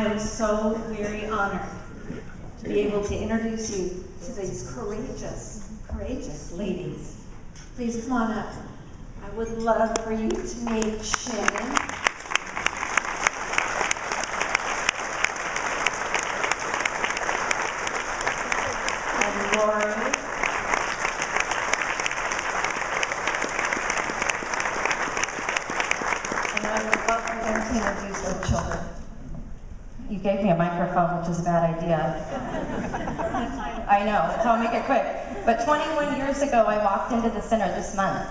I am so very honored to be able to introduce you to these courageous ladies. Please come on up. I would love for you to meet Shannon. And Lori. And I would love for them to introduce their children. You gave me a microphone, which is a bad idea. I know, so I'll make it quick. But 21 years ago, I walked into the center this month.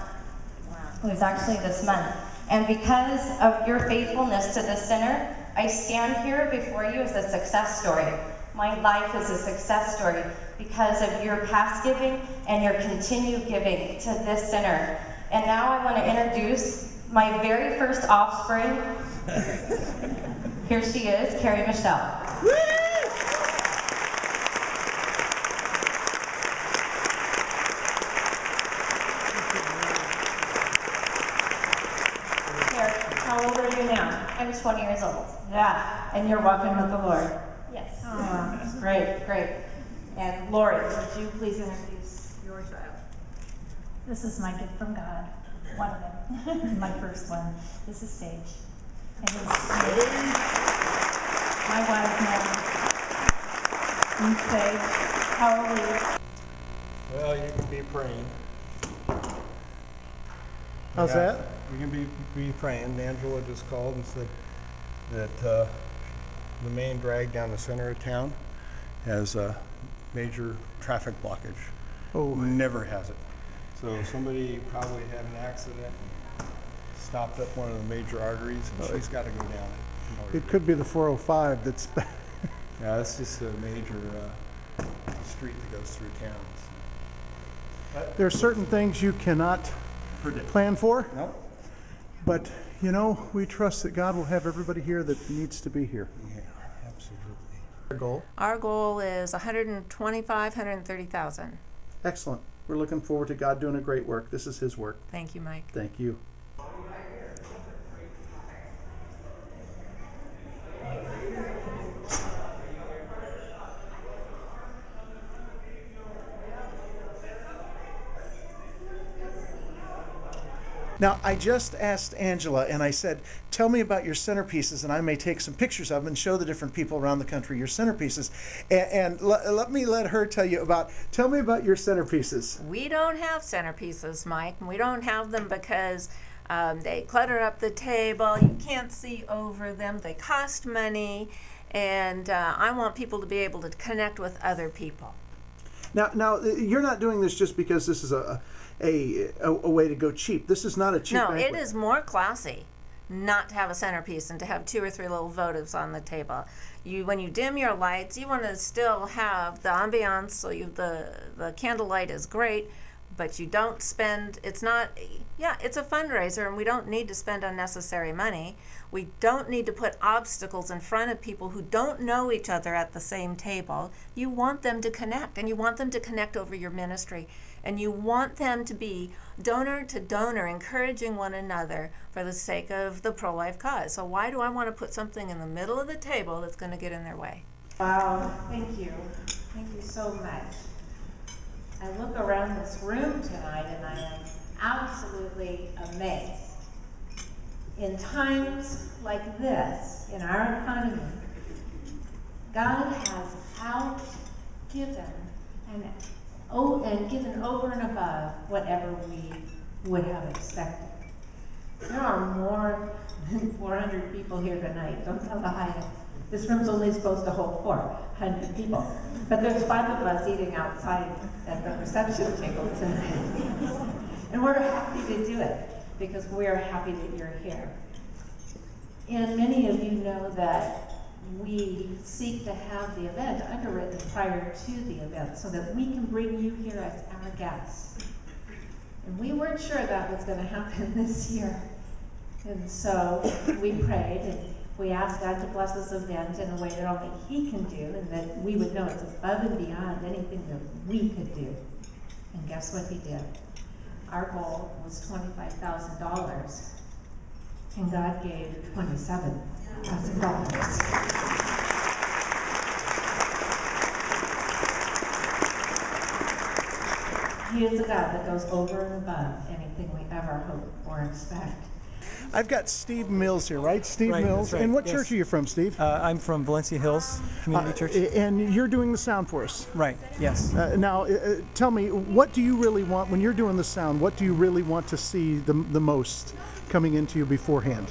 It was actually this month. And because of your faithfulness to the center, I stand here before you as a success story. My life is a success story because of your past giving and your continued giving to this center. And now I want to introduce my very first offspring. Here she is, Carrie Michelle. How old are you now? I'm 20 years old. Yeah, and you're walking with the Lord. Yes. Oh, great, great. And Lori, would you please introduce your child? This is my gift from God, one of them, my first one. This is Sage. And this is my wife now. And Sage, how old are you? Well, you can be praying. How's that? You can be praying. Angela just called and said that the main drag down the center of town has a major traffic blockage. Oh. Never has it. So somebody probably had an accident and stopped up one of the major arteries, and she's got to go down it. It could be the 405 that's... Yeah, it's just a major street that goes through town. So. There are certain things you cannot plan for. Nope. But, you know, we trust that God will have everybody here that needs to be here. Yeah, absolutely. Our goal? Our goal is 125,000-130,000. Excellent. We're looking forward to God doing a great work. This is His work. Thank you, Mike. Thank you. Now, I just asked Angela, and I said, tell me about your centerpieces, and I may take some pictures of them and show the different people around the country your centerpieces. And let her tell me about your centerpieces. We don't have centerpieces, Mike. We don't have them because they clutter up the table. You can't see over them. They cost money. And I want people to be able to connect with other people. Now, you're not doing this just because this is a way to go cheap. This is not a cheap banquet. It is more classy not to have a centerpiece and to have 2 or 3 little votives on the table. When you dim your lights, you want to still have the ambiance, so the candlelight is great, but you don't spend, it's a fundraiser, and we don't need to spend unnecessary money. We don't need to put obstacles in front of people who don't know each other at the same table. You want them to connect, and you want them to connect over your ministry. And you want them to be donor to donor, encouraging one another for the sake of the pro-life cause. So why do I want to put something in the middle of the table that's going to get in their way? Wow, thank you. Thank you so much. I look around this room tonight and I am absolutely amazed. In times like this, in our economy, God has outgiven and given over and above whatever we would have expected. There are more than 400 people here tonight. Don't tell the height. This room's only supposed to hold 400 people. But there's 5 of us eating outside at the reception table tonight. And we're happy to do it because we're happy that you're here. And many of you know that we seek to have the event underwritten prior to the event so that we can bring you here as our guests. And we weren't sure that was going to happen this year. And so we prayed and we asked God to bless this event in a way that only He can do, and that we would know it's above and beyond anything that we could do. And guess what He did? Our goal was $25,000, and God gave $27,000. He is a God that goes over and above anything we ever hope or expect. I've got Steve Mills here, right? Steve Right, Mills. that's right, And what yes. church are you from, Steve? I'm from Valencia Hills Community Church. And you're doing the sound for us. Right, yes. Now, tell me, what do you really want when you're doing the sound? What do you really want to see the most coming into you beforehand?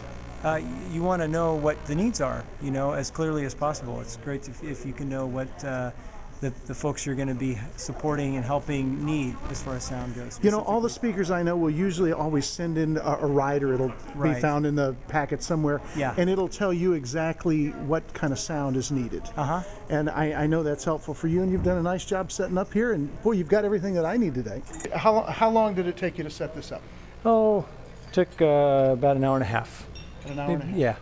You want to know what the needs are, you know, as clearly as possible. It's great if you can know what the folks you're going to be supporting and helping need as far as sound goes. You know, all the speakers I know will usually always send in a rider. It'll be found in the packet somewhere. Yeah. And it'll tell you exactly what kind of sound is needed. Uh-huh. And I know that's helpful for you, and you've done a nice job setting up here. And boy, you've got everything that I need today. How long did it take you to set this up? Oh, took about an hour and a half. An hour and a half? Yeah.